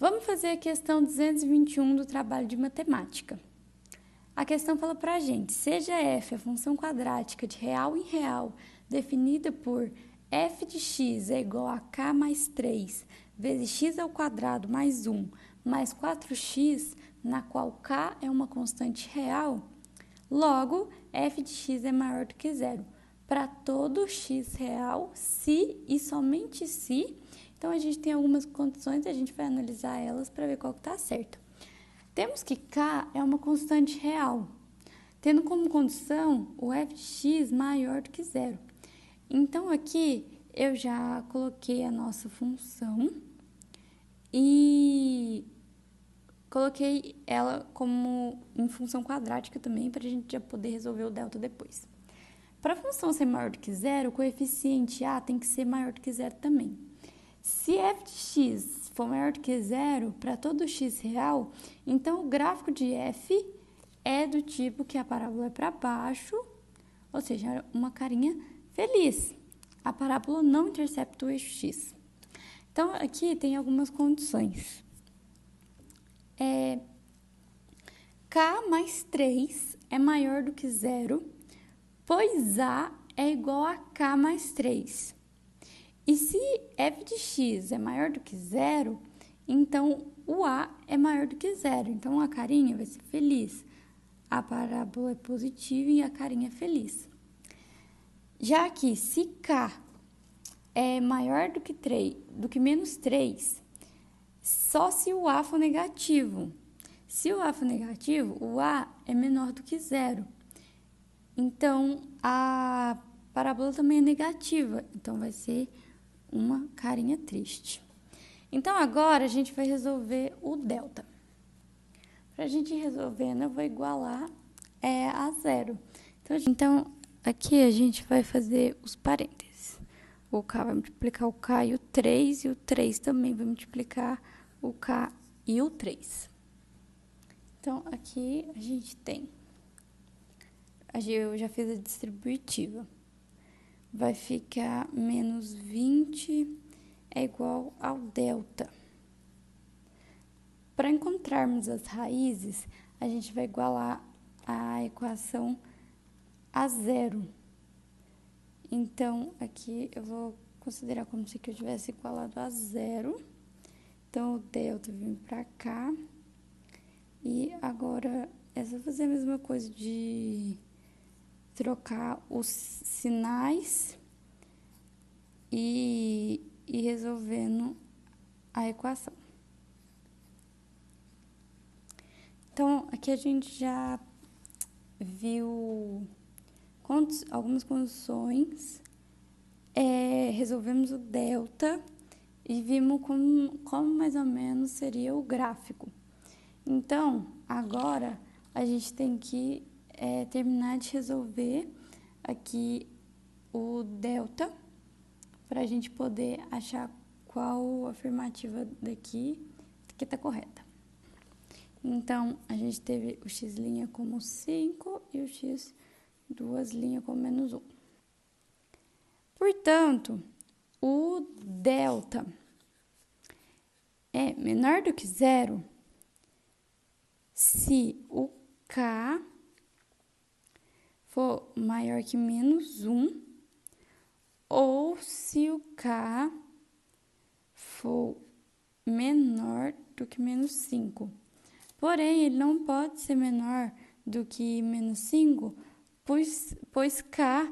Vamos fazer a questão 221 do trabalho de matemática. A questão fala para a gente, seja f a função quadrática de real em real, definida por f de x é igual a k mais 3, vezes x ao quadrado mais 1, mais 4x, na qual k é uma constante real, logo, f de x é maior do que zero. Para todo x real, se e somente se, então a gente tem algumas condições e a gente vai analisar elas para ver qual que está certo. Temos que k é uma constante real, tendo como condição o f de x maior do que zero. Então, aqui eu já coloquei a nossa função e coloquei ela como em função quadrática também, para a gente já poder resolver o delta depois. Para a função ser maior do que zero, o coeficiente a tem que ser maior do que zero também. Se f de x for maior do que zero para todo x real, então o gráfico de f é do tipo que a parábola é para baixo, ou seja, uma carinha feliz. A parábola não intercepta o eixo x. Então, aqui tem algumas condições. K mais 3 é maior do que zero, pois A é igual a K mais 3. E se f de x é maior do que zero, então o A é maior do que zero. Então, a carinha vai ser feliz. A parábola é positiva e a carinha é feliz. Já que se K é maior do que menos 3, só se o A for negativo. Se o A for negativo, o A é menor do que zero. Então, a parábola também é negativa. Então, vai ser uma carinha triste. Então, agora a gente vai resolver o delta. Para a gente ir resolvendo, eu vou igualar a zero. Então, aqui a gente vai fazer os parênteses. O K vai multiplicar o K e o 3 também vai multiplicar o K e o 3. Então, aqui a gente tem, eu já fiz a distributiva, vai ficar menos 20 é igual ao delta. Para encontrarmos as raízes, a gente vai igualar a equação a zero. Então, aqui eu vou considerar como se eu tivesse igualado a zero. Então, o delta vem para cá. E agora, é só fazer a mesma coisa de trocar os sinais e resolvendo a equação. Então, aqui a gente já viu algumas condições, resolvemos o delta e vimos como mais ou menos seria o gráfico. Então, agora a gente tem que terminar de resolver aqui o delta para a gente poder achar qual afirmativa daqui que está correta. Então, a gente teve o x' como 5 e o x duas linhas como menos 1. Portanto, o delta é menor do que zero se o k for maior que menos 1 ou se o k for menor do que menos 5. Porém, ele não pode ser menor do que menos 5, pois k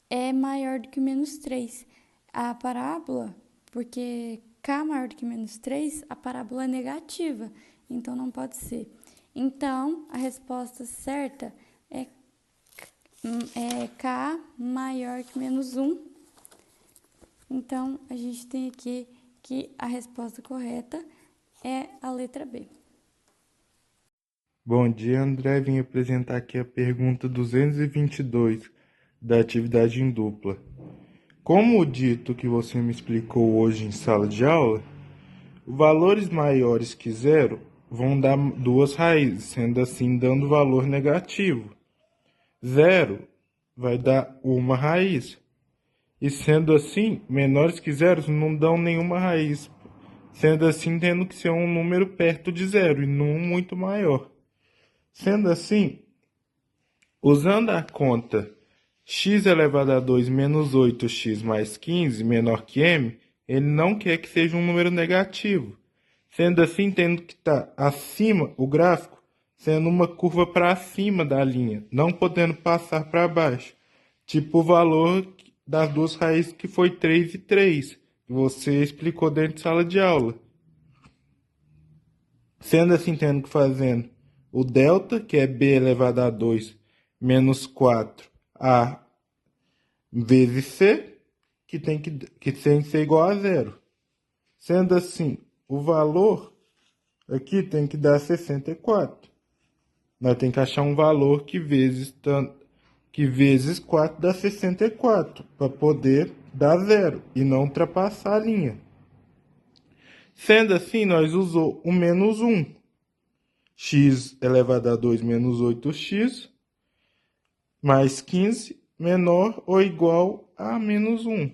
é maior do que menos 3. A parábola, porque k maior do que menos 3, a parábola é negativa, então não pode ser. Então, a resposta certa é k maior que menos 1. Então, a gente tem aqui que a resposta correta é a letra B. Bom dia, André. Vim apresentar aqui a pergunta 222 da atividade em dupla. Como o dito que você me explicou hoje em sala de aula, valores maiores que zero vão dar duas raízes, sendo assim dando valor negativo. Zero vai dar uma raiz. E sendo assim, menores que zero não dão nenhuma raiz, sendo assim tendo que ser um número perto de zero e não muito maior. Sendo assim, usando a conta x elevado a 2 menos 8x mais 15 menor que m, ele não quer que seja um número negativo. Sendo assim, tendo que estar acima o gráfico, sendo uma curva para cima da linha, não podendo passar para baixo. Tipo o valor das duas raízes que foi 3 e 3, que você explicou dentro de sala de aula. Sendo assim, tendo que fazendo o delta, que é b elevado a 2 menos 4a vezes c, que tem que ser igual a zero. Sendo assim, o valor aqui tem que dar 64. Nós temos que achar um valor que vezes 4 dá 64, para poder dar zero e não ultrapassar a linha. Sendo assim, nós usou o menos 1. X elevado a 2 menos 8x mais 15 menor ou igual a menos 1.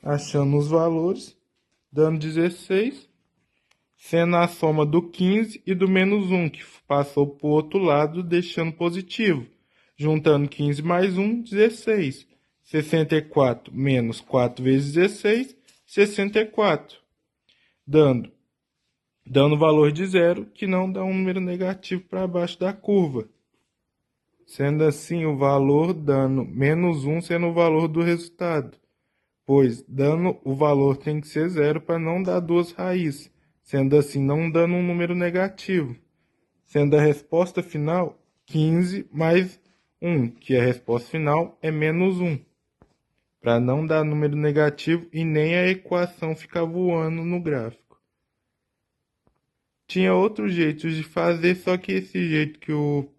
Achando os valores, dando 16, sendo a soma do 15 e do menos 1, que passou para o outro lado, deixando positivo. Juntando 15 mais 1, 16. 64 menos 4 vezes 16, 64. Dando valor de zero, que não dá um número negativo para baixo da curva. Sendo assim, o valor dando menos 1 sendo o valor do resultado. Pois dando o valor tem que ser zero para não dar duas raízes. Sendo assim, não dando um número negativo. Sendo a resposta final 15 mais 1, que a resposta final é menos 1. Para não dar número negativo e nem a equação ficar voando no gráfico. Tinha outros jeitos de fazer, só que esse jeito que o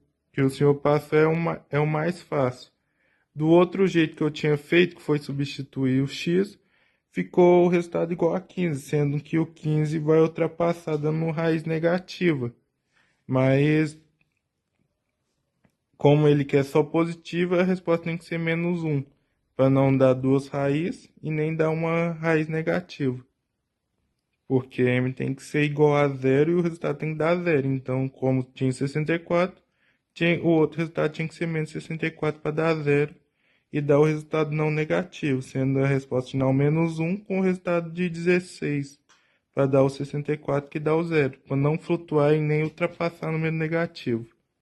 senhor passou é o mais fácil. Do outro jeito que eu tinha feito, que foi substituir o x, ficou o resultado igual a 15, sendo que o 15 vai ultrapassar dando raiz negativa. Mas, como ele quer só positiva, a resposta tem que ser menos 1, para não dar duas raízes e nem dar uma raiz negativa. Porque m tem que ser igual a zero e o resultado tem que dar zero. Então, como tinha 64, o outro resultado tinha que ser menos 64 para dar zero e dar o resultado não negativo, sendo a resposta final menos 1 com o resultado de 16 para dar o 64 que dá o zero, para não flutuar e nem ultrapassar o número negativo.